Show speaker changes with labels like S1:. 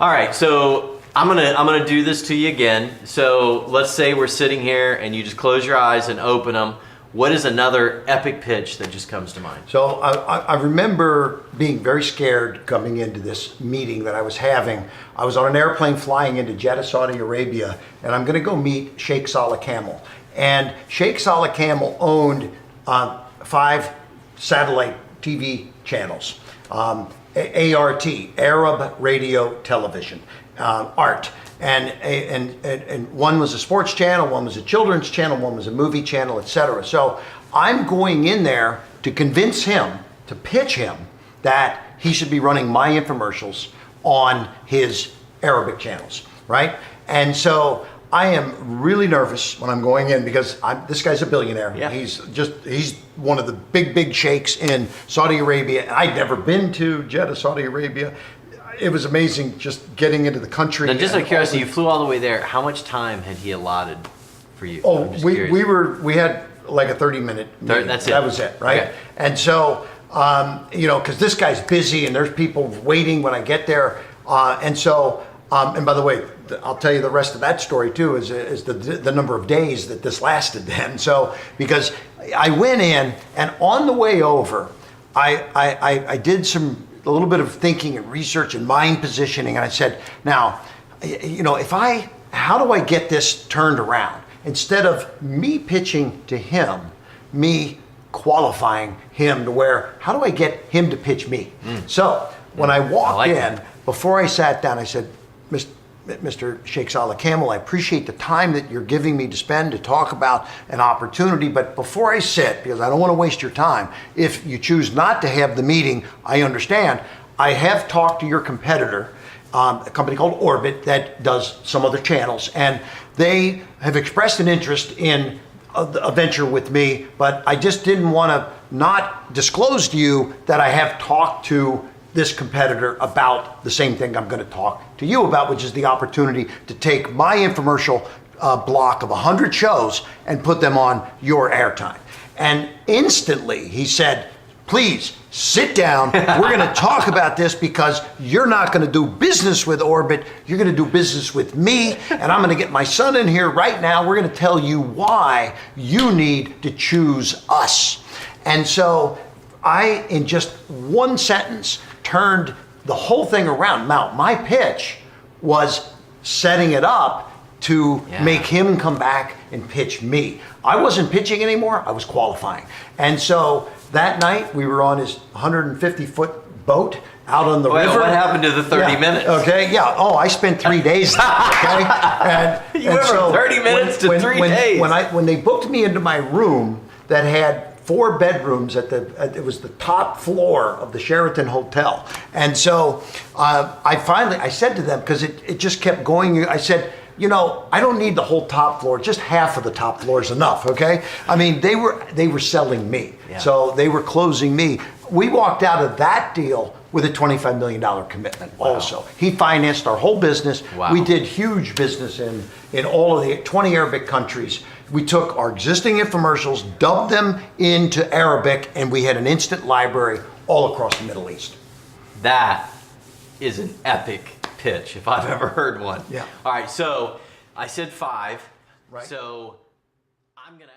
S1: All right, so I'm gonna do this to you again. So let's say we're sitting here and you just close your eyes and open them. What is another epic pitch that just comes to mind?
S2: So I remember being very scared coming into this meeting that I was having. I was on an airplane flying into Jeddah, Saudi Arabia, and I'm going to go meet Sheikh Camel. And Sheikh Camel owned 5 satellite TV channels, ART, Arab Radio Television, ART. And one was a sports channel, one was a children's channel, one was a movie channel, etc. So I'm going in there to convince him, to pitch him, that he should be running my infomercials on his Arabic channels, right? And so I am really nervous when I'm going in because this guy's a billionaire.
S1: Yeah.
S2: He's one of the big sheikhs in Saudi Arabia. I'd never been to Jeddah, Saudi Arabia. It was amazing just getting into the country.
S1: Now, just out of curiosity, you flew all the way there. How much time had he allotted for you?
S2: Oh, we had like a 30-minute meeting.
S1: That's it.
S2: That was it, right?
S1: Okay.
S2: And so, because this guy's busy and there's people waiting when I get there. And by the way, I'll tell you the rest of that story too, is the number of days that this lasted then. So, because I went in and on the way over, I did a little bit of thinking and research and mind positioning. And I said, now, how do I get this turned around? Instead of me pitching to him, me qualifying him to where, how do I get him to pitch me? So when I walked in, before I sat down, I said, Mr. Sheikh Camel, I appreciate the time that you're giving me to spend to talk about an opportunity, but before I sit, because I don't want to waste your time, if you choose not to have the meeting, I understand. I have talked to your competitor, a company called Orbit that does some other channels, and they have expressed an interest in a venture with me, but I just didn't want to not disclose to you that I have talked to this competitor about the same thing I'm going to talk to you about, which is the opportunity to take my infomercial block of 100 shows and put them on your airtime. And instantly he said, please sit down. We're going to talk about this because you're not going to do business with Orbit. You're going to do business with me. And I'm going to get my son in here right now. We're going to tell you why you need to choose us. And so I, in just one sentence, turned the whole thing around. Now, my pitch was setting it up to make him come back and pitch me. I wasn't pitching anymore, I was qualifying. And so that night we were on his 150-foot boat out on the river.
S1: What happened to the 30 minutes?
S2: Okay, yeah. Oh, I spent 3 days there, okay?
S1: And you went from 30 minutes to 3 days.
S2: When they booked me into my room that had 4 bedrooms it was the top floor of the Sheraton Hotel. And so I said to them, because it just kept going, I said, I don't need the whole top floor, just half of the top floor is enough, okay? I mean, they were selling me, so they were closing me. We walked out of that deal with a $25 million commitment also. He financed our whole business.
S1: Wow.
S2: We did huge business in all of the 20 Arabic countries. We took our existing infomercials, dubbed them into Arabic, and we had an instant library all across the Middle East.
S1: That is an epic pitch, if I've ever heard one.
S2: Yeah.
S1: All right, so I said 5.
S2: Right.
S1: So I'm going to